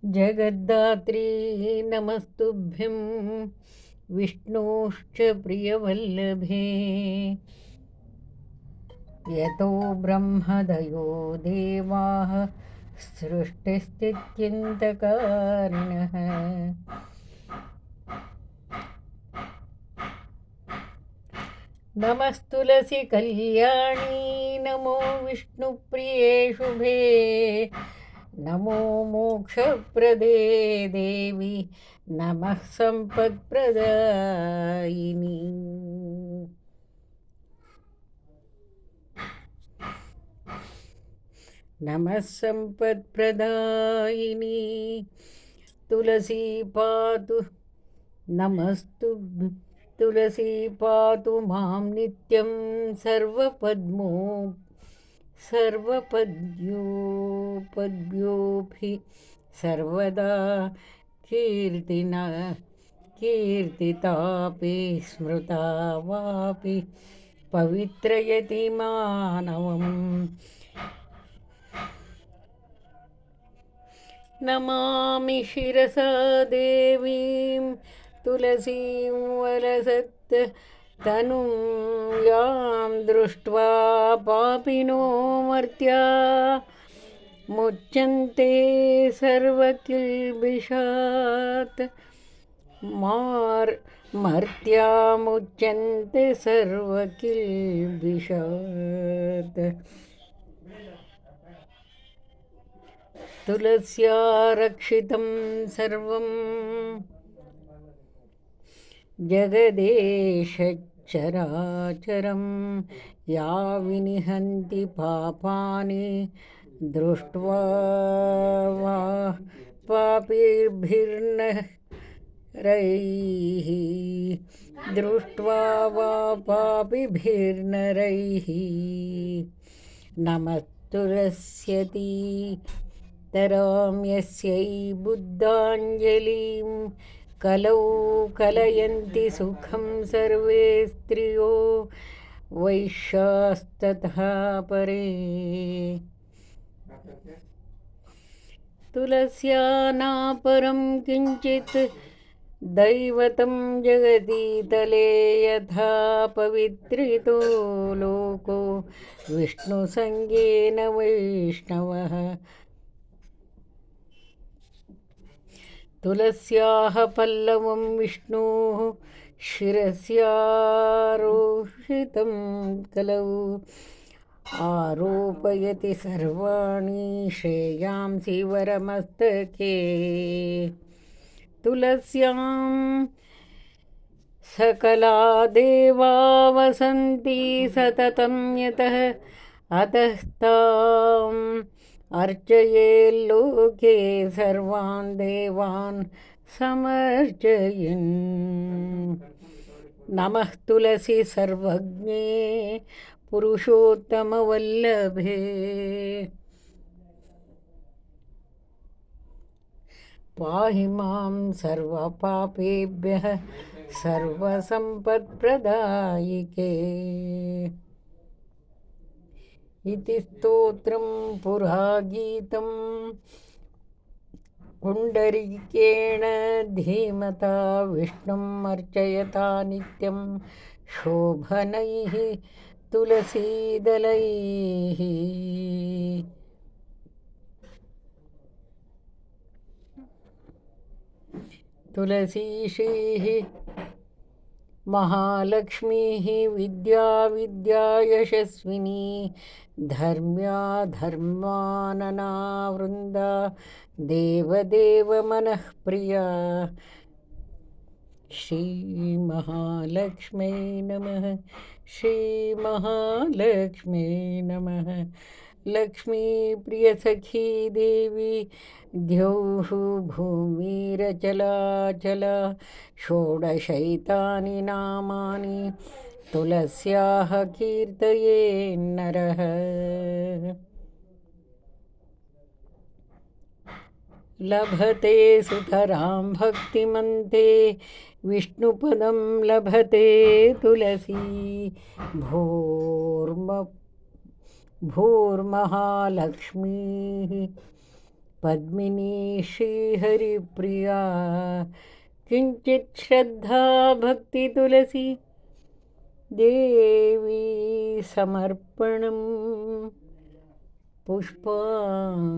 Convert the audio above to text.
जगद्धात्री नमस्तुभ्यं विष्णोश्च प्रियवल्लभे यतो ब्रह्मदयो देवाः सृष्टिस्थित्यन्तकारिणः नमस्तुलसी कल्याणी नमो विष्णुप्रिये शुभे नमो मोक्षप्रदे देवी नमः सम्पत्प्रदायिनी नमः सम्पत्प्रदायिनी तुलसी पातु नमस्तु तुलसी पातु मां नित्यं सर्वपद्योऽपि सर्वदा कीर्तितापि स्मृता वापि पवित्रयति मानवम् नमामि शिरसा देवीं तुलसीं वलसत् तनुं यां दृष्ट्वा पापिनो मर्त्या मुच्यन्ते सर्वकिल्बिषात् मर्त्या मुच्यन्ते सर्वकिल्बिषात् तुलस्या रक्षितं सर्वं जगदेशचराचरं या विनिहन्ति पापानि दृष्ट्वा वा पापिभिर्नरैः नमस्तुलस्यति तरां यस्यै बुद्धाञ्जलिं कलौ कलयन्ति सुखं सर्वे स्त्रियो वैश्यास्तथा परे तुलस्या नापरं किञ्चित् दैवतं जगति तले यथा पवित्रितो लोको विष्णुसङ्गेन वैष्णवः तुलस्याः पल्लवं विष्णोः शिरस्यारोहितं कलौ आरोपयति सर्वाणि श्रेयांसि वरमस्तके तुलस्यां सकला देवा वसन्ति सततं यतः अतः ताम् अर्चयेल्लोके सर्वान् देवान् समर्चयन् नमः तुलसी सर्वज्ञे पुरुषोत्तमवल्लभे पाहि मां सर्वपापेभ्यः सर्वसम्पत्प्रदायिके इति स्तोत्रं पुरा गीतं पुण्डरीकेण धीमता विष्णुम् अर्चयता नित्यं शोभनैः तुलसीदलैः तुलसीश्रीः महालक्ष्मीः विद्या यशस्विनी धर्म्या धर्मानना वृन्दा देवदेव मनः प्रिया श्रीमहालक्ष्म्यै नमः श्रीमहालक्ष्म्यै नमः लक्ष्मीप्रियसखी देवी द्यौः भूमिरचलाचला षोडशैतानि नामानि तुलस्याः कीर्तयेन्नरः लभते सुतरां भक्तिमन्ते विष्णुपदं लभते तुलसी भूर्महालक्ष्मीः पद्मिनी श्रीहरिप्रिया किञ्चित् श्रद्धा भक्ति तुलसी देवी समर्पणं पुष्पाञ्जलिः।